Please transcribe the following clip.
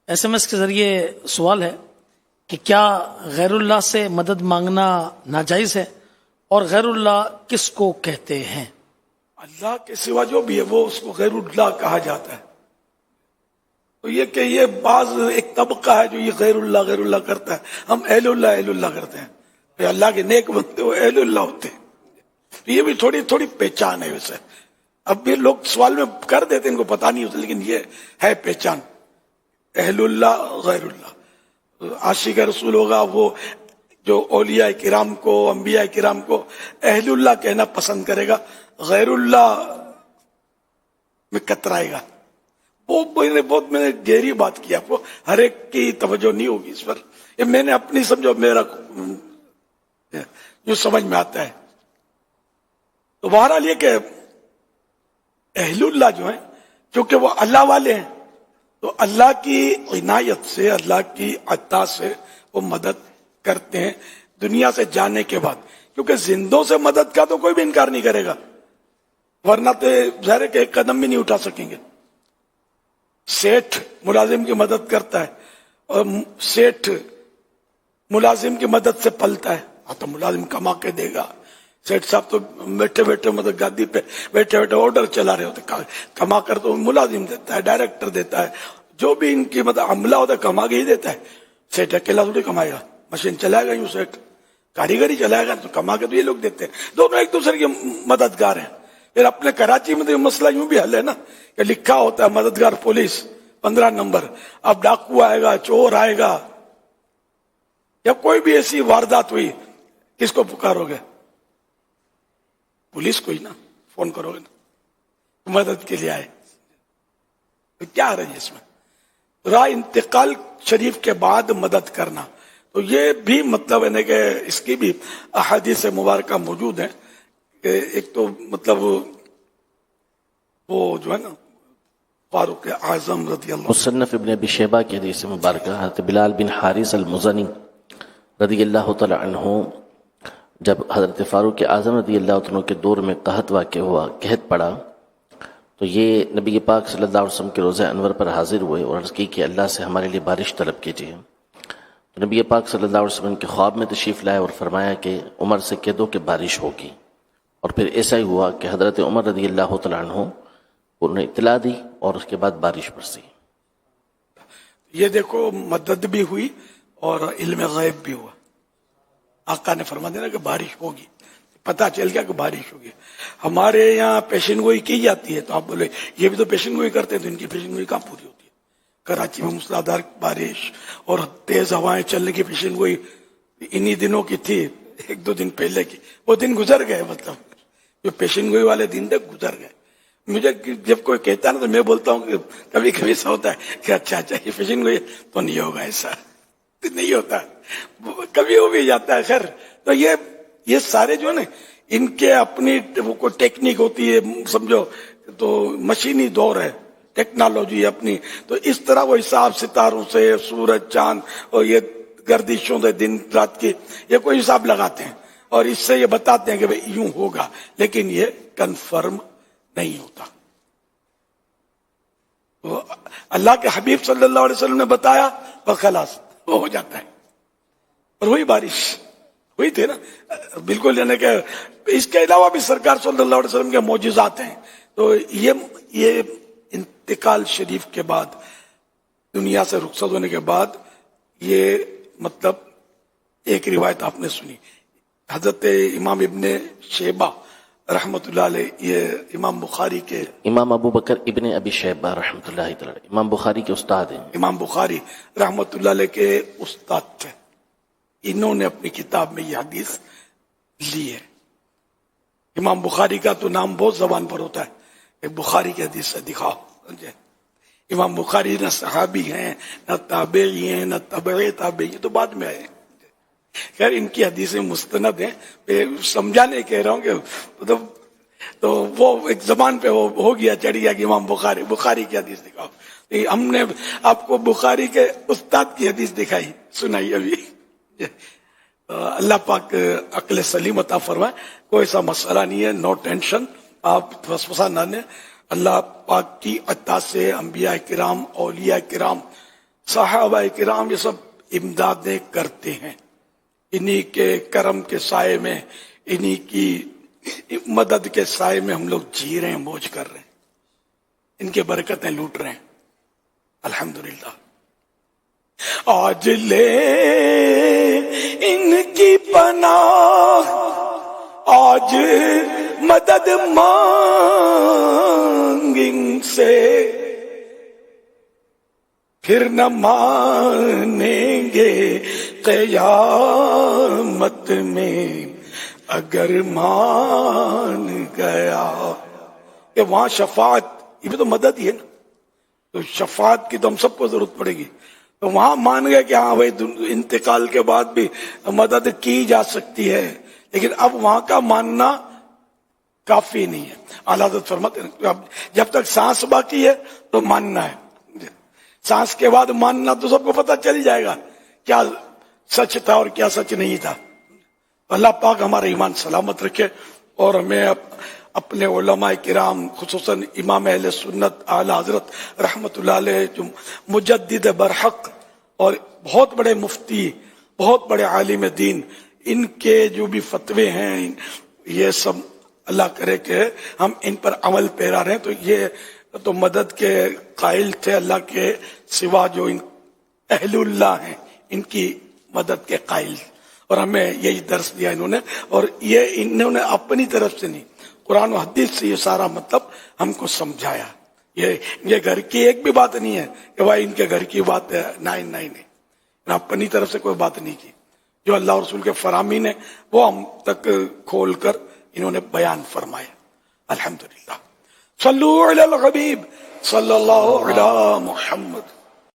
SMS کے ذریعے سوال ہے کہ کیا غیر اللہ سے مدد مانگنا ناجائز ہے اور غیر اللہ کس کو کہتے ہیں؟ اللہ کے سوا جو بھی ہے وہ اس کو غیر اللہ کہا جاتا ہے. تو یہ کہ یہ بعض ایک طبقہ ہے جو یہ غیر اللہ کرتا ہے. ہم اہل اللہ کرتے ہیں. یہ اللہ کے نیک بندے وہ اہل اللہ ہوتے ہیں. یہ بھی تھوڑی پہچان ہے. ویسے اب بھی لوگ سوال میں کر دیتے ہیں، ان کو پتہ نہیں ہوتا، لیکن یہ ہے پہچان. اہل اللہ غیر اللہ. عاشق رسول ہوگا وہ جو اولیاء کرام کو، انبیاء کرام کو اہل اللہ کہنا پسند کرے گا، غیر اللہ میں کترائے گا. بہت میں نے گہری بات کی. آپ کو ہر ایک کی توجہ نہیں ہوگی اس پر. یہ میں نے اپنی سمجھو، میرا جو سمجھ میں آتا ہے. تو بہرحال یہ کہ اہل اللہ جو ہیں کیونکہ وہ اللہ والے ہیں، تو اللہ کی عنایت سے، اللہ کی عطا سے وہ مدد کرتے ہیں دنیا سے جانے کے بعد. کیونکہ زندوں سے مدد کا تو کوئی بھی انکار نہیں کرے گا، ورنہ تو ظاہر ہے کہ ایک قدم بھی نہیں اٹھا سکیں گے. سیٹھ ملازم کی مدد کرتا ہے اور سیٹھ ملازم کی مدد سے پلتا ہے. تو ملازم کما کے دے گا. سیٹھ صاحب تو بیٹھے بیٹھے مطلب گادی پہ بیٹھے بیٹھے آرڈر چلا رہے ہوتے، کما کر تو ملازم دیتا ہے، ڈائریکٹر دیتا ہے، جو بھی ان کی مطلب عملہ ہوتا ہے کما کے ہی دیتا ہے. سیٹھ اکیلا تھوڑی کمائے گا، مشین چلائے گا، یوں سیٹھ کاریگری چلائے گا، تو کما کے تو یہ لوگ دیتے ہیں. دونوں ایک دوسرے کے مددگار ہیں. پھر اپنے کراچی میں تو یہ مسئلہ یوں بھی حل ہے نا کہ لکھا ہوتا ہے مددگار پولیس 15 نمبر. اب ڈاکو آئے گا، چور آئے گا، یا کوئی بھی ایسی واردات ہوئی، کس کو پکارو گے؟ پولیس کو ہی نا فون کرو گے نا، مدد کے لیے آئے. تو کیا رہی اس میں راہ انتقال شریف کے بعد مدد کرنا. تو یہ بھی مطلب ہے کہ اس کی بھی احادیث مبارکہ موجود ہیں. کہ ایک تو مطلب وہ جو ہے نا فاروق اعظم رضی اللہ، مصنف ابن ابی شیبہ کی حدیث مبارکہ، حضرت بلال بن حارث المزنی رضی اللہ تعالی عنہ جب حضرت فاروق اعظم رضی اللہ عنہ کے دور میں قحط واقع ہوا، قحط پڑا، تو یہ نبی پاک صلی اللہ علیہ وسلم کے روزہ انور پر حاضر ہوئے اور عرض کی کہ اللہ سے ہمارے لیے بارش طلب کیجیے. تو نبی پاک صلی اللہ علیہ وسلم کے خواب میں تشریف لائے اور فرمایا کہ عمر سے کہہ دو کہ بارش ہوگی. اور پھر ایسا ہی ہوا کہ حضرت عمر رضی اللہ تعالیٰ عنہ انہیں اطلاع دی اور اس کے بعد بارش برسی. یہ دیکھو مدد بھی ہوئی اور علم غیب بھی ہوا. آقا نے فرما دینا کہ بارش ہوگی، پتہ چل گیا کہ بارش ہوگی. ہمارے یہاں پیشن گوئی کی جاتی ہے، تو آپ بولے یہ بھی تو پیشن گوئی کرتے ہیں، تو ان کی پیشن گوئی کہاں پوری ہوتی ہے؟ کراچی میں موسلادھار بارش اور تیز ہوائیں چلنے کی پیشن گوئی انہی دنوں کی تھی، 1-2 دن پہلے کی. وہ دن گزر گئے، مطلب جو پیشن گوئی والے دن تک گزر گئے. مجھے جب کوئی کہتا ہے نا تو میں بولتا ہوں کہ کبھی کبھی ایسا ہوتا ہے کہ اچھا یہ پیشن گوئی تو نہیں ہوگا، ایسا نہیں ہوتا، کبھی ہو بھی جاتا ہے. خیر، تو یہ سارے جو ہے نا ان کے اپنی کوئی ٹیکنیک ہوتی ہے، سمجھو تو مشینی دور ہے، ٹیکنالوجی اپنی. تو اس طرح وہ حساب ستاروں سے، سورج چاند اور یہ گردشوں سے دن رات کی یہ کوئی حساب لگاتے ہیں اور اس سے یہ بتاتے ہیں کہ بھئی یوں ہوگا، لیکن یہ کنفرم نہیں ہوتا. تو اللہ کے حبیب صلی اللہ علیہ وسلم نے بتایا اور خلاص وہ ہو جاتا ہے. اور وہی بارش ہوئی تھی نا بالکل. یعنی کہ اس کے علاوہ بھی سرکار صلی اللہ علیہ وسلم کے معجزات ہیں. تو یہ انتقال شریف کے بعد، دنیا سے رخصت ہونے کے بعد، یہ مطلب ایک روایت آپ نے سنی، حضرت امام ابن شیبہ رحمۃ اللہ علیہ، یہ امام بخاری کے، امام ابو بکر ابن ابی شیبہ رحمۃ اللہ تعالی امام بخاری کے استاد ہیں. امام بخاری رحمۃ اللہ علیہ کے استاد تھے. انہوں نے اپنی کتاب میں یہ حدیث لی ہے. امام بخاری کا تو نام بہت زبان پر ہوتا ہے کہ بخاری کی حدیث سے دکھاؤ. امام بخاری نہ صحابی ہیں، نہ تابعی ہیں، نہ تبع تابعی، تو بعد میں آئے. خیر، ان کی حدیثیں مستند ہیں. سمجھانے کہہ رہا ہوں کہ تو وہ ایک زبان پہ ہو گیا، چڑھ گیا کہ امام بخاری کی حدیث دکھاؤ. ہم نے آپ کو بخاری کے استاد کی حدیث دکھائی، سنائی ابھی. اللہ پاک عقل سلیم عطا فرمائے. کوئی ایسا مسئلہ نہیں ہے، نو ٹینشن، آپ وسوسہ نہ لیں. اللہ پاک کی عطا سے انبیاء کرام، اولیاء کرام صحابہ کرام یہ سب امدادیں کرتے ہیں، انہی کے کرم کے سائے میں، انہی کی مدد کے سائے میں ہم لوگ جی رہے ہیں، موج کر رہے ہیں، ان کے برکتیں لوٹ رہے ہیں الحمدللہ۔ آج لے ان کی پناہ، آج مدد مانگ ان سے، پھر نہ مانیں گے قیامت میں اگر مان گیا۔ کہ وہاں شفاعت، یہ بھی تو مدد ہی ہے نا، تو شفاعت کی تو ہم سب کو ضرورت پڑے گی، تو وہاں مان گئے کہ ہاں بھائی انتقال کے بعد بھی مدد کی جا سکتی ہے، لیکن اب وہاں کا ماننا کافی نہیں ہے۔ اعلیٰ حضرت فرماتے ہیں جب تک سانس باقی ہے تو ماننا ہے، سانس کے بعد ماننا تو سب کو پتہ چل جائے گا کیا سچ تھا اور کیا سچ نہیں تھا۔ اللہ پاک ہمارا ایمان سلامت رکھے، اور ہمیں اپنے علماء کرام خصوصاً امام اہل سنت اعلیٰ حضرت رحمت اللہ علیہ جو مجدد برحق اور بہت بڑے مفتی، بہت بڑے عالم دین، ان کے جو بھی فتوے ہیں یہ سب اللہ کرے کہ ہم ان پر عمل پیرا رہے۔ تو یہ تو مدد کے قائل تھے، اللہ کے سوا جو ان اہل اللہ ہیں ان کی مدد کے قائل، اور ہمیں یہی درس دیا انہوں نے، اور یہ انہوں نے اپنی طرف سے نہیں، قرآن و حدیث سے یہ سارا مطلب ہم کو سمجھایا۔ یہ گھر کی ایک بھی بات نہیں ہے کہ بھائی ان کے گھر کی بات ہے، نہیں، اپنی طرف سے کوئی بات نہیں کی، جو اللہ اور رسول کے فرامین ہے وہ ہم تک کھول کر انہوں نے بیان فرمایا الحمدللہ۔ صلو علی الحبیب صلی اللہ علی محمد۔